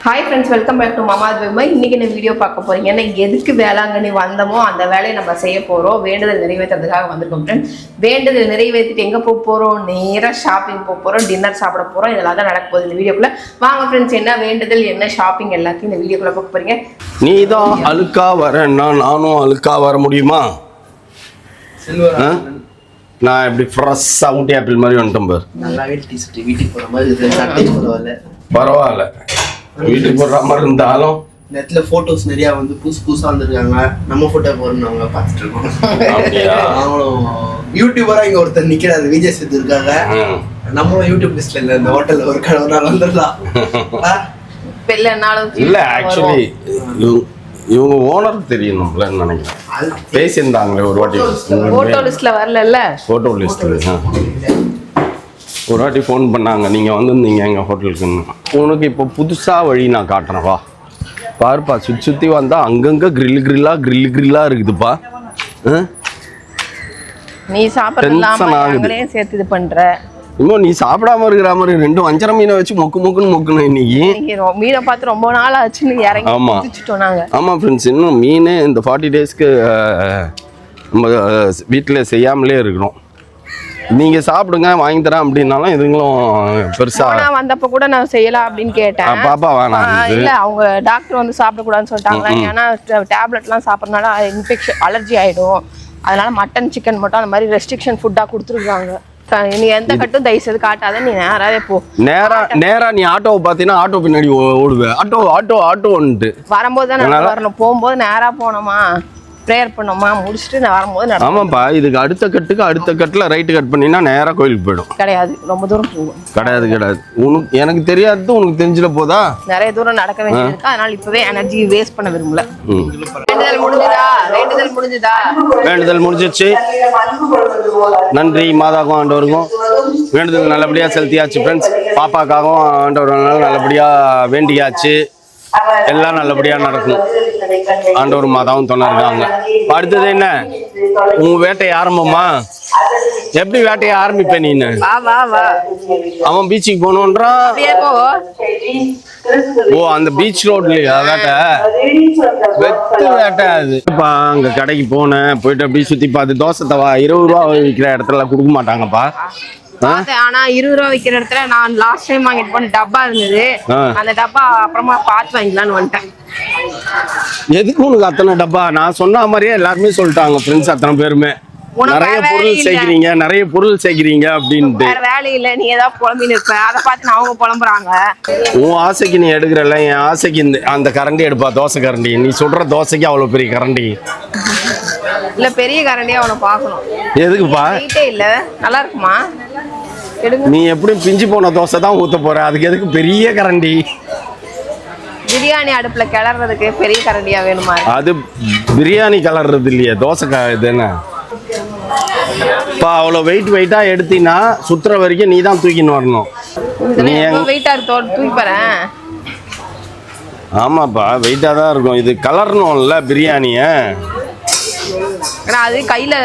Hi friends, welcome back to மாமாஸ் வெம்மை. இன்றைக்கி என்ன வீடியோ பார்க்க போகிறீங்க? ஏன்னா எதுக்கு வேளாங்கண்ணி வந்தோமோ அந்த வேலையை நம்ம செய்ய போகிறோம். வேண்டுதல் நிறைவேற்றுறதுக்காக வந்திருக்கோம் ஃப்ரெண்ட்ஸ். வேண்டுதல் நிறைவேற்றிட்டு எங்கே போக போகிறோம்? நேராக ஷாப்பிங் போக போகிறோம், டின்னர் சாப்பிட போகிறோம். இதெல்லாம் தான் நடக்க போகுது இந்த வீடியோக்குள்ளே. வாங்க ஃப்ரெண்ட்ஸ், என்ன வேண்டுதல் என்ன ஷாப்பிங் எல்லாத்தையும் இந்த வீடியோக்குள்ளே பார்க்க போகிறீங்க. நீ தான் அழுக்கா வரேன்னா நானும் அழுக்கா வர முடியுமா? நான் இப்படி ஃப்ரெஷ்ஷாக ஊட்டி ஆப்பிள் மாதிரி வந்துட்டேன் பாரு. நல்லாவே டீசர்ட் வீட்டுக்கு போகிற மாதிரி பரவாயில்ல, வீட்டுக்கு போடுற மாதிரி இருந்தாலும் நெட்ல போட்டோஸ் நிறைய வந்து புதுசா வந்திருக்காங்க. நம்ம போட்டோ போறோம்னு பார்த்துட்டு இருக்கோம். அவங்களும் யூடியூபரா இங்க ஒருத்தர் நிக்கிறாரு, விஜய் சேது இருக்காங்க. நம்மளும் யூடியூப் லிஸ்ட்ல இல்ல, இந்த ஹோட்டல்ல ஒரு நாள் வந்துடலாம். இல்ல ஆக்சுவலி இவங்க ஓனர் தெரியணும்லன்னு நினைக்கிறேன். பேசியிருந்தாங்களே ஒரு வாட்டி, போட்டோ லிஸ்ட்ல வரல. போட்டோ லிஸ்ட்ல ஒரு வாட்டி ஃபோன் பண்ணாங்க, நீங்கள் வந்திருந்தீங்க எங்கள் ஹோட்டலுக்குன்னு. உனக்கு இப்போ புதுசாக வழி நான் காட்டுறேன், வா பாருப்பா. சுற்றி வந்தால் அங்கங்கே கிரில்லாக இருக்குதுப்பா. நீ சாப்பிட்றதுலாம் சேர்த்து இது பண்ணுற. இன்னும் நீ சாப்பிடாம இருக்கிற மாதிரி ரெண்டும் வஞ்சர மீனை வச்சு மொக்குன்னு மொக்கணும் இன்னைக்கு. மீனை பார்த்து ரொம்ப நாள் ஆச்சுன்னு இறங்கி. ஆமாம் ஃப்ரெண்ட்ஸ், இன்னும் மீன் இந்த 40 டேஸ்க்கு நம்ம வீட்டில் செய்யாமலே இருக்கிறோம். நீங்க சாப்பிடுங்க, வாங்கி தரேன் அப்படின்னாலும் இதுங்களும் பெருசா. வந்தப்ப கூட நான் செய்யலாம் அப்படின்னு கேட்டேன். பாப்பா வேணாம் இல்ல, அவங்க டாக்டர் வந்து சாப்பிடக்கூடாதுன்னு சொல்லிட்டாங்களா. ஏன்னா டேப்லெட்லாம் சாப்பிட்றதுனால இன்ஃபெக்ஷன் அலர்ஜி ஆயிடும். அதனால மட்டன் சிக்கன் மட்டும் அந்த மாதிரி ரெஸ்ட்ரிக்ஷன் ஃபுட்டா கொடுத்துருக்காங்க. நீ எந்த கட்டும் தயவு செய்து காட்டாத, நீ நேராவே போ. நேரா நீ ஆட்டோவை பார்த்தீங்கன்னா ஆட்டோ பின்னாடி ஓடுவேன். ஆட்டோன்ட்டு வரும்போது தான் வரணும். போகும்போது நேரா போனோமா, ப்ரேயர் பண்ணோமா, முடிச்சுட்டு நான் வரும்போது. ஆமாப்பா, இதுக்கு அடுத்த கட்டில் ரைட்டு கட் பண்ணினா நேராக கோயிலுக்கு போயிடும். கிடையாது, ரொம்ப தூரம் போகும். கிடையாது உனக்கு எனக்கு தெரியாது, உனக்கு தெரிஞ்சிட போதா? நிறைய தூரம் நடக்க வேண்டியிருக்கு. அதனால இப்பவே எனர்ஜி வேஸ்ட் பண்ண விரும்பல. வேண்டுதல் முடிஞ்சிச்சு. நன்றி மாதாக்கும் ஆண்டவருக்கும். வேண்டுதல் நல்லபடியாக செலுத்தியாச்சு ஃப்ரெண்ட்ஸ். பாப்பாக்காகவும் ஆண்டவர் நல்லபடியாக வேண்டியாச்சு. எல்லாம் நல்லபடியா நடக்கும். ஆண்டவர் மாதாவும் துணை இருக்காங்க. அடுத்தது என்ன, உங்க வேட்டையை ஆரம்பமா? எப்படி வேட்டையை ஆரம்பிப்ப நீ? அவன் பீச்சுக்கு போகணுன்றான். ஓ, அந்த பீச் ரோட்லயா வேட்டை? வெத்து வேட்டை அது. அங்க கடைக்கு போனேன், போயிட்டு அப்படியே சுத்தி பார்த்து தோசை தவா 20 ரூபா விற்கிற இடத்துல கொடுக்க மாட்டாங்கப்பா. ஆனா 20 ரூபா விற்கிற இடத்துல நான் லாஸ்ட் டைம் வாங்கிட்டு போன டப்பா இருந்தது. அந்த டப்பா அப்புறமா பார்த்து வாங்கிக்கலான்னு வந்துட்டேன். எதுக்கு உனக்கு அத்தனை டப்பா? நான் சொன்ன மாதிரியே எல்லாருமே சொல்லிட்டாங்க ஃப்ரெண்ட்ஸ், அத்தனை பேருமே நிறைய பொருள் சேர்க்கிறீங்க அப்படின்ட்டு. வேலை இல்ல, நீ ஏதாவது புலம்பின்னு இருப்ப, அதை பார்த்து அவங்க புலம்புறாங்க. உன் ஆசைக்கு நீ எடுக்கிறல்ல, என் ஆசைக்கு அந்த கரண்டி எடுப்பா, தோசை கரண்டி. நீ சொல்ற தோசைக்கு அவ்வளவு பெரிய கரண்டி இல்ல, பெரிய கரண்டியா அவனை பாக்கணும். எதுக்குப்பா? இல்ல, நல்லா இருக்குமா? நீ எப்படி பிஞ்சு போன தோசை தான் ஊத்த போற, அதுக்கு எதுக்கு பெரிய கரண்டி? பிரியாணி அடுப்புல கிளறதுக்கு பெரிய கரண்டியா வேணுமா? அது பிரியாணி கிளறது இல்லையா, தோசை இது என்ன பா? அவ்வளோ வெயிட்டா எடுத்தீங்கன்னா சுத்துற வரைக்கும் நீ தான் தூக்கின்னு வரணும். நீ வெயிட்டா தூக்கி போறேன். ஆமாப்பா, வெயிட்டா தான் இருக்கும். இது கலரணும்ல பிரியாணிய. அது கையில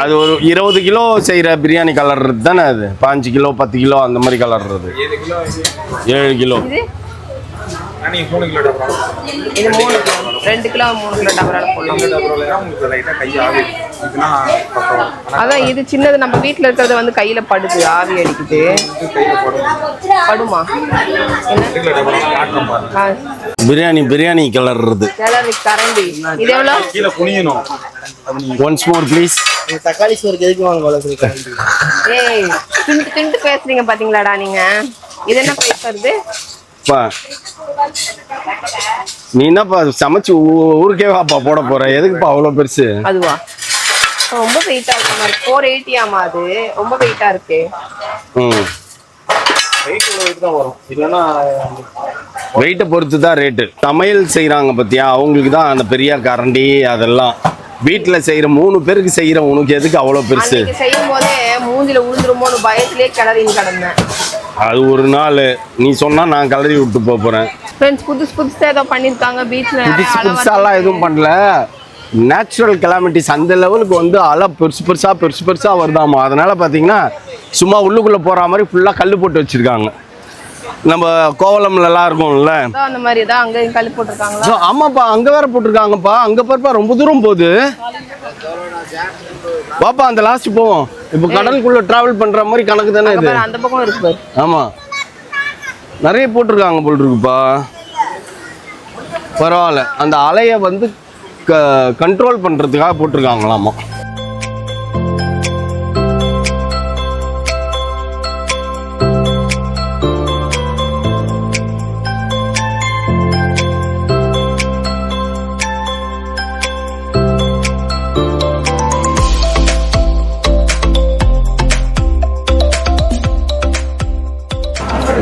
அது ஒரு 20 கிலோ செய்யற பிரியாணி கலர்றது தானே அது. 5 கிலோ 10 கிலோ அந்த மாதிரி கலர்றது. 7 கிலோ. இது 3 கிலோ 2 கிலோ 3 கிலோ டபரால போடலாம். அதான் இது சின்னது, நம்ம வீட்டுல இருக்கிறது வந்து கையில படுது, ஆவி அடிக்குது. படுமா? பிரியாணி கிளறது கரண்டி. இது எவ்வளவு? கீழ குனியணும். Once more please. தக்காளி சோறுக்கு எதுக்கு வாங்க? ஏய், திண்டு பேசுறீங்க பாத்தீங்களாடா நீங்க. இது என்ன பேசுறது? நீ என்னப்பா சமைச்சு ஊருக்கே வாப்பா போட போற? எதுக்குப்பா அவ்வளவு பெருசு? அதுவா ரொம்ப வெயிட்டா இருக்க மாதிரி. 480 ஆமா, அது ரொம்ப வெயிட்டா இருக்கு. வெயிட்டை பொறுத்து தான் ரேட்டு. சமையல் செய்யறாங்க பத்தியா, அவங்களுக்கு தான் அந்த பெரிய கரண்டி. அதெல்லாம் வீட்டுல செய்யற 3 பேருக்கு செய்யற உனக்கு எதுக்கு அவ்வளவு பெருசு? செய்யும் போதே மூஞ்சில உளுந்துருமோன்னு பயத்திலே கிளறின்னு கிடந்தேன். அது ஒரு நாள் நீ சொன்னா நான் கிளறி விட்டு போறேன். புதுசா ஏதோ பண்ணிருக்காங்க பீச்ல. புதுசாலாம் எதுவும் பண்ணல. நேச்சுரல் கிளாமிட்டிஸ் அந்த லெவலுக்கு வந்து அலை பெருசா வருதாமா. அதனால பாத்தீங்கன்னா சும்மா உள்ளுக்குள்ள போற மாதிரி ஃபுல்லா கல் போட்டு வச்சிருக்காங்க. நம்ம கோவலம்லலாம் இருக்கும்ல. அந்த மாதிரி தான் அங்கேயும் கல் போட்டிருக்காங்களா? ஸோ ஆமாப்பா, அங்கே வேற போட்டிருக்காங்கப்பா. அங்கே பாருப்பா, ரொம்ப தூரம் போகுது. பாப்பா அந்த லாஸ்ட் போவோம். இப்போ கடலுக்குள்ள டிராவல் பண்ற மாதிரி கணக்கு தானே இது. அந்த பக்கம் இருக்கு பாரு. ஆமா, நிறைய போட்டிருக்காங்க போல் இருக்குப்பா. பரவாயில்ல, அந்த அலையை வந்து கண்ட்ரோல் பண்றதுக்காக போட்டிருக்காங்களாமா.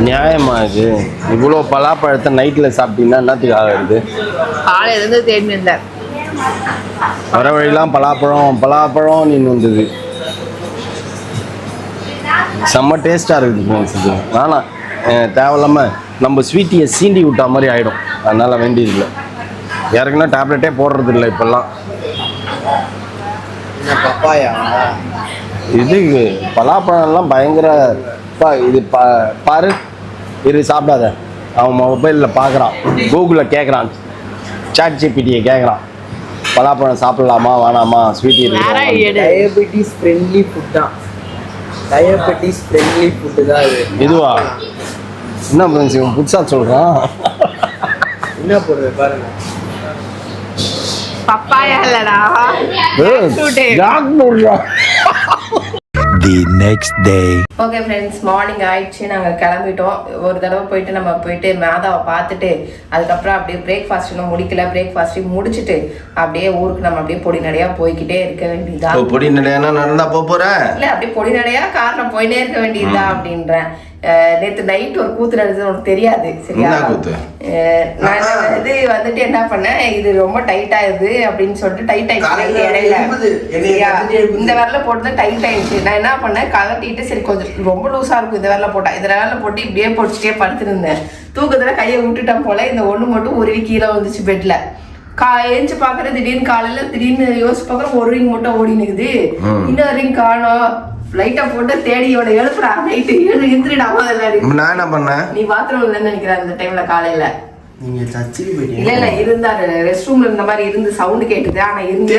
நியாயமா இது? இவ்வளோ பலாப்பழத்தை நைட்டில் சாப்பிட்டீங்கன்னா என்னத்துக்கு ஆகுது? காலையிலேருந்து தேடி இருந்தேன். வர வழியெல்லாம் பலாப்பழம் நீ வந்தது. செம்ம டேஸ்ட்டாக இருக்குது ஃப்ரெண்ட்ஸ். இது வேணாம், தேவையில்லாமல் நம்ம ஸ்வீட்டியை சீண்டி விட்டா மாதிரி ஆகிடும். அதனால் வேண்டியதில்லை. யாருக்குன்னா டேப்லெட்டே போடுறது இல்லை இப்போல்லாம். பப்பாயா இது பலாப்பழம்லாம் பயங்கர இது பாரு. இது சாப்பிடாத. அவன் மொபைலில் பார்க்குறான், கூகுளில் கேட்குறான், சாட் ஜிபிடியை கேட்குறான், பலாப்பழம் சாப்பிடலாமா வேணாமா, ஸ்வீட்டி இருக்கு. டயபெட்டிஸ் ஃப்ரெண்ட்லி ஃபுட் தான். டயபெட்டிஸ் ஃப்ரெண்ட்லி ஃபுட்டு தான் இது. இதுவா? என்ன ஃப்ரெண்ட்ஸ் இவன் புதுசாக சொல்கிறான். என்ன போடுறது பாருங்க. பப்பாயா இல்லடா, The next day. Okay friends, morning ஆயிடுச்சு. நாங்கள் கிளம்பிட்டோம். ஒரு தடவை போயிட்டு மேதாவை பார்த்துட்டு அதுக்கப்புறம் அப்படியே பிரேக்ஃபாஸ்ட் இன்னும் முடிக்கல. பிரேக்ஃபாஸ்ட்டையும் முடிச்சுட்டு அப்படியே ஊருக்கு நம்ம அப்படியே பொடி நடையா போய்கிட்டே இருக்க வேண்டியதா. பொடி நடையா நடந்தா போற இல்லை, அப்படியே பொடி நடையா கார்ல போயிட்டே இருக்க வேண்டியதா அப்படின்றேன். நேற்று நைட் ஒரு கூத்து நடந்தது, உனக்கு தெரியாது சரியா? நான் வந்துட்டு என்ன பண்ணேன், இது ரொம்ப டைட் ஆயிடுது அப்படின்னு சொல்லிட்டு டைட் ஆயிடுச்சு இடையில. இந்த விரல போட்டு டைட் ஆயிடுச்சு. நான் என்ன பண்ணேன், கலட்டிட்டு சரி கொஞ்சம் ரொம்ப லூஸா இருக்கும் இந்த விரல போட்டா, இந்த விரல போட்டு இப்படியே பொடிச்சிட்டே படுத்துருந்தேன். தூக்கத்துல கையை விட்டுட்டேன் போல. இந்த ஒண்ணு மட்டும் உருவி கீழே வந்துச்சு பெட்ல. ஏஞ்சு பாக்குறேன், திடீர்னு யோசிச்சு பாக்குறேன், ஒரு ரிங் மட்டும் ஓடி நிக்குது. இன்னொரு ரிங் காணோம். லைட்டா போட்டு தேடி இவனை எழுப்புறா. நைட்டு எழுந்துடாம நான் என்ன பண்ணேன், நீ பாத்ரூம்ல இல்லைன்னு நினைக்கிறேன் அந்த டைம்ல. காலையில நீங்க சர்ச்சுக்கு போயிட்டீங்க? இல்ல இருந்தாரு, ரெஸ்ட் ரூம்ல இருந்த மாதிரி இருந்து சவுண்ட் கேக்குது. ஆனா இவனுக்கு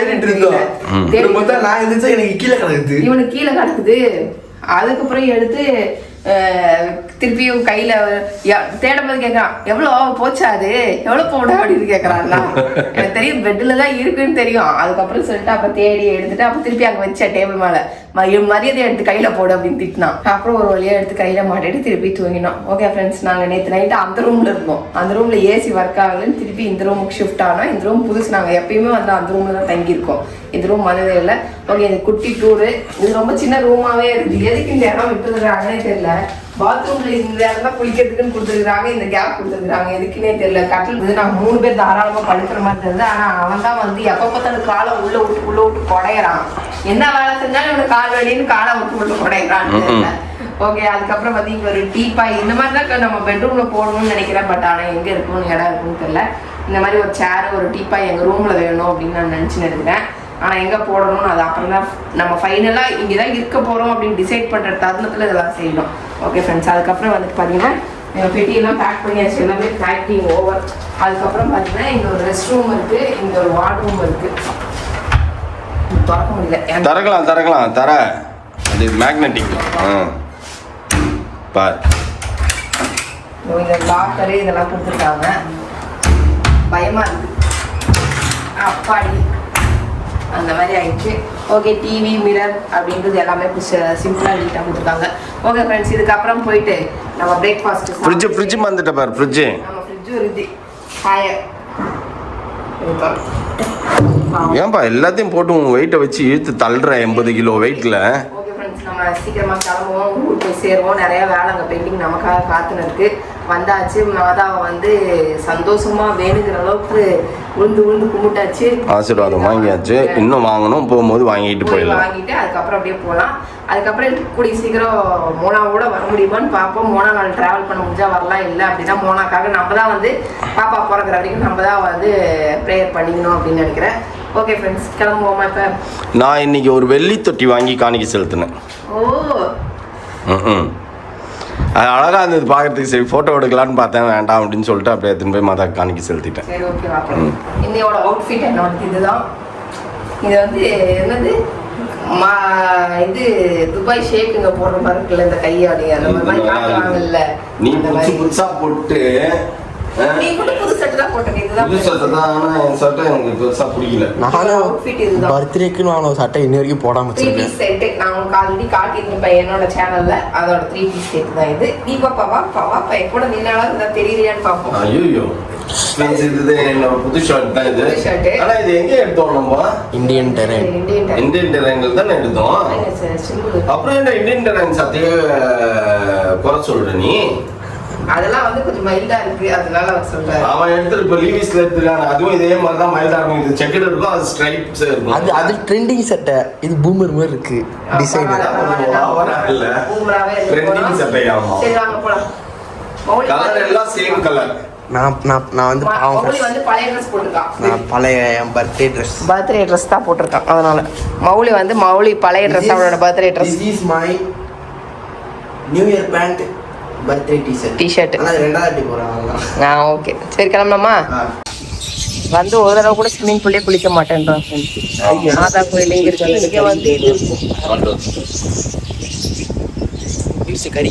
கீழே கிடக்குது. அதுக்கப்புறம் எடுத்து திருப்பியும் கையில தேடும்போது கேட்கறான், எவ்வளவு போச்சா, அது எவ்வளவு போட அப்படின்னு கேட்கறான்ல. எனக்கு தெரியும் பெட்ல தான் இருக்குன்னு தெரியும். அதுக்கப்புறம் சொல்லிட்டு அப்ப தேடி எடுத்துட்டு அப்ப திருப்பி அங்க வச்ச டேபிள் மேல மரியாதை எடுத்து கையில போடு அப்படின்னு திட்டினான். அப்புறம் ஒரு வழியா எடுத்து கையில மாட்டிட்டு திருப்பி தூங்கினோம். ஓகே ஃப்ரெண்ட்ஸ், நாங்க நேற்று நைட்டு அந்த ரூம்ல இருந்தோம். அந்த ரூம்ல ஏசி ஒர்க் ஆகலன்னு திருப்பி இந்த ரூமுக்கு ஷிஃப்ட் ஆனோம். இந்த ரூம் புதுசு. நாங்க எப்பயுமே வந்து அந்த ரூம்ல தான் தங்கியிருக்கோம். இந்த ரூம் வந்ததே இல்லை. ஓகே, இது குட்டி டூரு. இது ரொம்ப சின்ன ரூமாவே இருக்குது. எதுக்கு இந்த இடம் விட்டுருக்காங்கன்னே தெரியல. பாத்ரூம்ல இந்த இடம் தான் குளிக்கிறதுக்குன்னு கொடுத்துருக்காங்க. இந்த கேப் கொடுத்துருக்காங்க, எதுக்குன்னே தெரியல. கட்டில் வந்து நாங்கள் 3 பேர் தாராளமா படுக்கிற மாதிரி தெரியுது. ஆனா அவன் தான் வந்து எப்ப பார்த்தாலும் காலை உள்ள விட்டு குடையறான். என்ன வேலை செஞ்சாலும் இவனுக்கு கால் வலின்னு காலை விட்டு குடையறான்னு தெரியல. ஓகே, அதுக்கப்புறம் வந்து இங்க ஒரு டீபாய் இந்த மாதிரி தான் நம்ம பெட்ரூம்ல போடணும்னு நினைக்கிறேன். பட் ஆனா எங்க இருக்கும்னு இடம் இருக்குன்னு தெரியல. இந்த மாதிரி ஒரு சேர் ஒரு டீபாய் எங்க ரூம்ல வேணும் அப்படின்னு நான் நினைச்சுன்னு இருக்கிறேன். ஆனால் எங்கே போடணும்னு அது அப்புறம் தான் நம்ம ஃபைனலாக இங்கே தான் இருக்க போகிறோம் அப்படின்னு டிசைட் பண்ணுற தருணத்தில் இதெல்லாம் செய்யணும். ஓகே ஃப்ரெண்ட்ஸ், அதுக்கப்புறம் வந்துட்டு பார்த்தீங்கன்னா எங்கள் பெட்டியெல்லாம் பேக் பண்ணியாச்சு. எல்லாமே பேக்கிங் ஓவர். அதுக்கப்புறம் பார்த்தீங்கன்னா இங்கே ஒரு ரெஸ்ட் ரூம் இருக்குது, இங்கே ஒரு வார்ட் ரூம் இருக்குது. திறக்க முடியல. திறக்கலாம் தர அது மேக்னெட்டிக். பார், இந்த லாக்கரு இதெல்லாம் கொடுத்துருக்காங்க. பயமாக இருக்குது. அப்பாடி அந்த மாதிரி ஆயிடுச்சு. ஓகே, டிவி மிரர் அப்படின்றது எல்லாமே சிம்பிளாக நீட்டாக கொடுத்துருக்காங்க. ஓகே ஃப்ரெண்ட்ஸ், இதுக்கப்புறம் போயிட்டு நம்ம பிரேக்ஃபாஸ்ட் ஃப்ரிட்ஜ் வந்துட்ட பாரு. ஃப்ரிட்ஜு இருக்குது. ஹாயர் ஏன்பா எல்லாத்தையும் போட்டு உன் வெயிட்டை வச்சு இழுத்து தள்ளுற 80 கிலோ வெயிட்ல. ஓகே ஃப்ரெண்ட்ஸ், நம்ம சீக்கிரமாக கிளம்புவோம். ஊருக்கு போய் சேருவோம். நிறைய வேலை அங்கே பெயிண்டிங் நமக்காக காத்துன்னு இருக்கு. வந்தாச்சு. மாதாவை வந்து சந்தோஷமா வேணுங்கிற அளவுக்கு உழுந்து கும்பிட்டாச்சு. ஆசீர்வாதம் வாங்கியாச்சு. இன்னும் வாங்கணும், போகும்போது வாங்கிட்டு போயிடலாம். வாங்கிட்டு அதுக்கப்புறம் அப்படியே போகலாம். அதுக்கப்புறம் கூடிய சீக்கிரம் மோனாவோட வர முடியுமான்னு பார்ப்போம். மோனா நாள் டிராவல் பண்ண முடிஞ்சா வரலாம். இல்லை அப்படின்னா மோனாக்காக நம்ம தான் வந்து பாப்பா பிறக்கிற வரைக்கும் நம்ம தான் வந்து ப்ரேயர் பண்ணிக்கணும் அப்படின்னு நினைக்கிறேன். ஓகே ஃப்ரெண்ட்ஸ், கிளம்புவோமா? இப்போ நான் இன்னைக்கு ஒரு வெள்ளி தொட்டி வாங்கி காணிக்கை செலுத்தினேன். ஓ, அது அழகாக இருந்தது பார்க்கறதுக்கு. சரி ஃபோட்டோ எடுக்கலான்னு பார்த்தேன், வேண்டாம் அப்படின்னு சொல்லிட்டு அப்படியே எடுத்துன்னு போய் மதா காணிக்க செலுத்திட்டேன். சரி ஓகேவா. இன்னையோட அவுட்ஃபிட் என்னோட இதுதான். இது வந்து என்னது இது துபாய் ஷேக்குங்க போடுற மாதிரி இருக்குல்ல இந்த கையாடி, அந்த மாதிரி காட்டுவாங்கல்ல. நீ புதுசா போட்டு நீ கூட புது சட்டை தான் போட்டேன். இதுதான் புது சட்டை தான். ஆனால் என் சட்டை எனக்கு பெருசாக பிடிக்கல. நானும் அவுட்ஃபிட் இதுதான். பர்த்டேக்குன்னு வாங்கின சட்டை இன்ன வரைக்கும் போடாம 3 பீஸ் செட் நான் உங்களுக்கு ஆல்ரெடி காட்டியிருப்பேன் என்னோட சேனல்ல. அதோட 3 பீஸ் செட் தான் இது. நீ பாப்பா கூட நின்னாலும் இருந்தா தெரியலையான்னு பார்ப்போம். ஐயோ இது என்னோட புது ஷர்ட் தான் இது. ஆனா இது எங்க எடுத்தோம் நம்ம? Indian terrain. இந்தியன் டெரைன்ல தான் எடுத்தோம். அப்புறம் என்ன இந்தியன் டெரைன் சட்டையே குறை சொல்ற நீ? அதெல்லாம் வந்து கொஞ்சம் மைல்டா இருக்கு, அதனால அவர் சொல்றாரு. அவன் எடுத்துட்டு இப்ப லீவிஸ்ல எடுத்துருக்கான். அதுவும் இதே மாதிரி தான் மைல்டா இருக்கும். இது செக்கெட் இருக்கும், அது ஸ்ட்ரைப்ஸ் இருக்கும். அது ட்ரெண்டிங் சட்டை. இது பூமர் மாதிரி இருக்கு டிசைன். இல்ல ட்ரெண்டிங் சட்டையாமா? சரி வாங்க போலாம். கலர் எல்லாம் சேம் கலர். நான் வந்து மௌலி வந்து பழைய ட்ரெஸ் போட்டுருக்கான். நான் பழைய என் பர்த்டே ட்ரெஸ் தான் போட்டிருக்கான். அதனால மௌலி பழைய ட்ரெஸ், அவனோட birthday dress. This is my new year pant, birthday T-shirt. ஆனா ரெண்டாவது அடி போறாங்க. ஓகே சரி கிளம்பலாமா? வந்து ஒரு தடவை கூட ஸ்விம்மிங் பூல்லே குளிக்க மாட்டேன்றான். மாதா கோயில் எங்க இருக்கு? இங்க வந்து கறி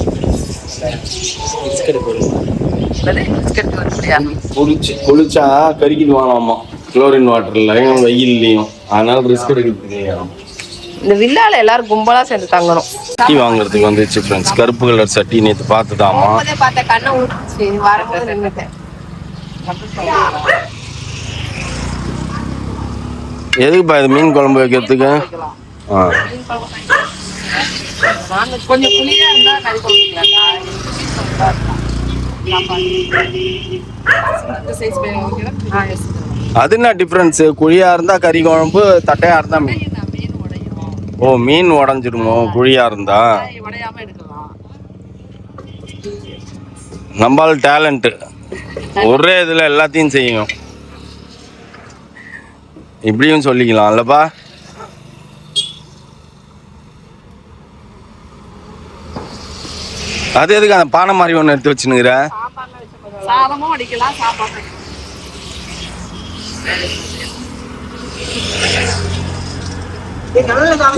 குளிச்சா கறிக்கிட்டு வாங்கலாமா குளோரின் வாட்டர்ல, வெயில்லையும். அதனால ரிஸ்க் எடுக்கிறது. இந்த வில்லால எல்லாரும் கும்பலா சேர்ந்து தங்கணும். சட்டி வாங்குறதுக்கு வந்துச்சு ஃப்ரெண்ட்ஸ். கருப்பு கலர் சட்டி நேற்று பார்த்துதாமா. பார்த்த கண்ணை ஊட்டுச்சு. வரும்போது நின்னுட்டேன். எதுக்குப்பா இது? மீன் குழம்பு வைக்கிறதுக்கு. கொஞ்சம் புளியா இருந்தா கறி குழம்பு. அது என்ன டிஃபரன்ஸ்? குழியா இருந்தா கறி குழம்பு, தட்டையா இருந்தா மீன். ஓ மீன் உடஞ்சிடுமோ குழியா இருந்தா? நம்மளால டேலண்ட் ஒரே இதுல எல்லாத்தையும் செய்யும். இப்படியும் சொல்லிக்கலாம் இல்லப்பா? அது எதுக்கு அந்த பானை மாதிரி ஒன்று எடுத்து வச்சுனுங்கிற?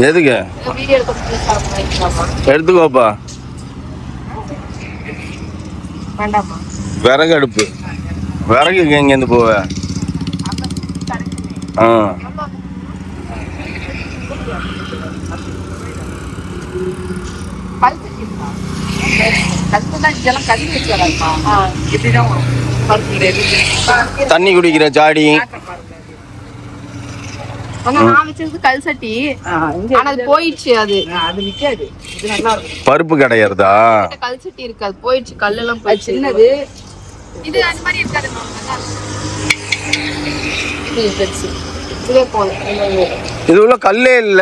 எதுக்கு? எடுத்துக்கோப்பா. விறகு அடுப்பு. விறகுக்கு எங்கேருந்து போவ? தண்ணி குடிக்கிற ஜாடி. நான் வச்சிருந்தது கல் சட்டி. ஆனா அது போயிடுச்சு. அது விக்காது. இது நல்லா இருக்கும். பருப்பு கிடையாதா? கல் சட்டி இருக்கு, அது போயிடுச்சு. கல் எல்லாம் போயிடுச்சு. சின்னது இது அந்த மாதிரி இருக்காது. இது பெருசு. இதே போதும். இது உள்ள கல்லே இல்ல.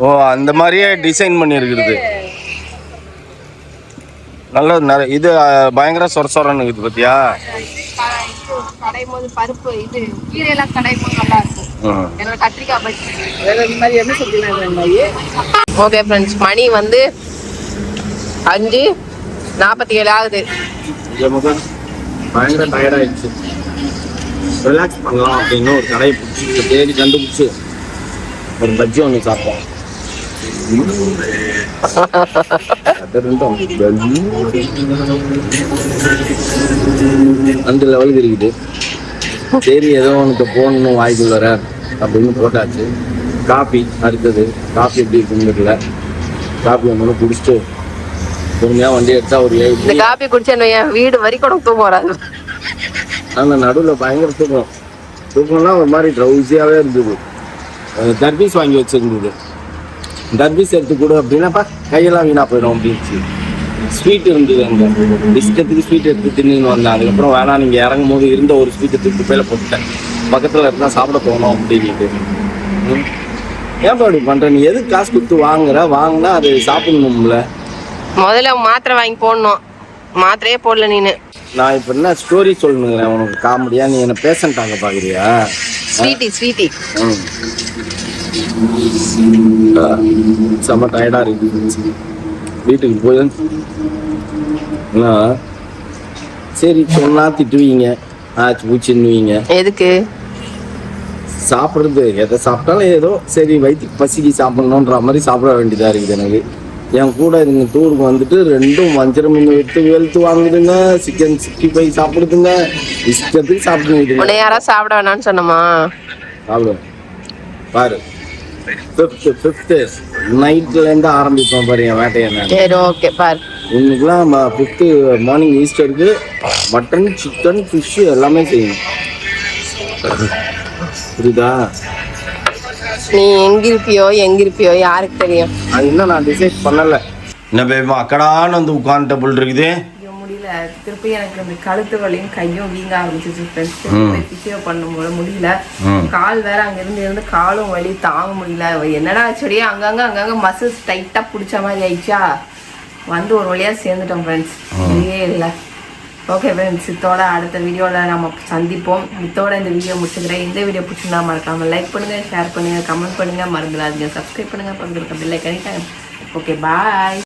ஓ அந்த மாதிரியே டிசைன் பண்ணி இருக்குது. நல்ல இது பயங்கர சொரசொரன்னு இருக்குது பாத்தியா? கடையும் போது பருப்பு இது கீரையெல்லாம் கடையும் போது நல்லா இருக்கும். என்னோட கத்திரிக்காய் பஜ்ஜி இந்த மாதிரி என்ன சொல்றீங்க? ஓகே ஃப்ரெண்ட்ஸ், மணி வந்து 5:47 ஆகுது. பயங்கர டயர்ட் ஆயிடுச்சு. ரிலாக்ஸ் பண்ணலாம் அப்படின்னு ஒரு கடையை பிடிச்சி தேடி கண்டுபிடிச்சு ஒரு பஜ்ஜி ஒன்று சாப்பிட்டோம். அந்த லெவலுக்கு இருக்குது. சரி ஏதோ உனக்கு போடணும் வாய்ப்பு வர அப்படின்னு போட்டாச்சு. காஃபி அடுத்தது. காஃபி எப்படி இருக்குன்னு தெரியல. காஃபி ஒன்று குடிச்சிட்டு பொறுமையாக வண்டி எடுத்தா ஒரு 7. இந்த காஃபி குடிச்சேன்னு வீடு வரைக்கும் தூக்கம் வராது. அந்த நடுவில் பயங்கர தூக்கம்லாம் ஒரு மாதிரி ட்ரௌசியாகவே இருந்தது. தர்பீஸ் வாங்கி வச்சுருந்தது. தர்பீஸ் எடுத்து கொடு அப்படின்னாப்பா கையெல்லாம் வீணாக போயிடும் அப்படின்ச்சு. ஸ்வீட் இருந்தது. அந்த இஷ்டத்துக்கு ஸ்வீட் எடுத்து தின்னு வந்தேன். அதுக்கப்புறம் வேணாம் நீங்கள் இறங்கும் போது இருந்த ஒரு ஸ்வீட்டை தூக்கி குப்பையில் போட்டுட்டேன். பக்கத்தில் இருந்தால் சாப்பிட போகணும் அப்படின்ட்டு. ஏன் அப்படி பண்ணுற? நீ எதுக்கு காசு கொடுத்து வாங்கினா அது சாப்பிடணும்ல. முதல்ல மாத்திரை வாங்கி போடணும். மாத்திரையே போடல நீனு. நான் இப்போ என்ன ஸ்டோரி சொல்லணுங்கிறேன் உனக்கு காமெடியா? நீ என்ன பேசன்ட்டாங்க பார்க்குறியா? ஸ்வீட்டி செம்ம டயர்டாக இருக்குது. வீட்டுக்கு போய் சரி சொன்னா திட்டுவீங்க, ஆச்சு பூச்சின்னுவீங்க. எதுக்கு? சாப்பிட்றது எதை சாப்பிட்டாலும் ஏதோ சரி வயிற்றுக்கு பசிக்கு சாப்பிட்ணுன்ற மாதிரி சாப்பிட வேண்டியதாக இருக்குது எனக்கு. என் கூட இதுங்க டூருக்கு வந்துட்டு 2 வஞ்சர மீன் எடுத்து வெளுத்து வாங்குதுங்க, சிக்கன் 65 சாப்பிடுதுங்க, இஷ்டத்துக்கு சாப்பிடுங்க. உன்னை யாரா சாப்பிட வேணாம்னு சொன்னமா? சாப்பிடுவேன் பாரு. 5th நைட்லேருந்து ஆரம்பிப்போம் பாரு என் வேட்டையை. சரி ஓகே பாரு. இன்னைக்கெல்லாம் 5th மார்னிங் ஈஸ்டருக்கு மட்டன், சிக்கன், ஃபிஷ்ஷு எல்லாமே செய்யணும். புரியுதா? நீ எங்க இருப்பியோ யாருக்கு தெரியும்? அது இன்னும் நான் டிசைட் பண்ணலை. என்ன பேபா அக்கடான்னு வந்து உட்காந்துட்ட போல் இருக்குது. முடியல, திருப்பி எனக்கு இந்த கழுத்து வலியும் கையும் வீங்க ஆரம்பிச்சிச்சு. பிசியோ பண்ணும்போது முடியல. கால் வேற அங்க இருந்து காலும் வலி தாங்க முடியல. என்னடா ஆச்சுடியே அங்கங்க மசில்ஸ் டைட்டா பிடிச்ச மாதிரி ஆயிடுச்சா. வந்து ஒரு வழியா சேர்ந்துட்டோம் ஃப்ரெண்ட்ஸ். இல்லையே இல்லை. ஓகே ஃப்ரெண்ட்ஸ், இதோட அடுத்த வீடியோவில் நம்ம சந்திப்போம். இதோட இந்த வீடியோ முடிச்சுக்கிறேன். இந்த வீடியோ பிடிச்சிருந்தா மறக்காம லைக் பண்ணுங்க, ஷேர் பண்ணுங்க, கமெண்ட் பண்ணுங்க, மறந்துடாதீங்க சப்ஸ்கிரைப் பண்ணுங்க, பக்கத்துல இருக்க பெல் ஐகானை. Okay bye.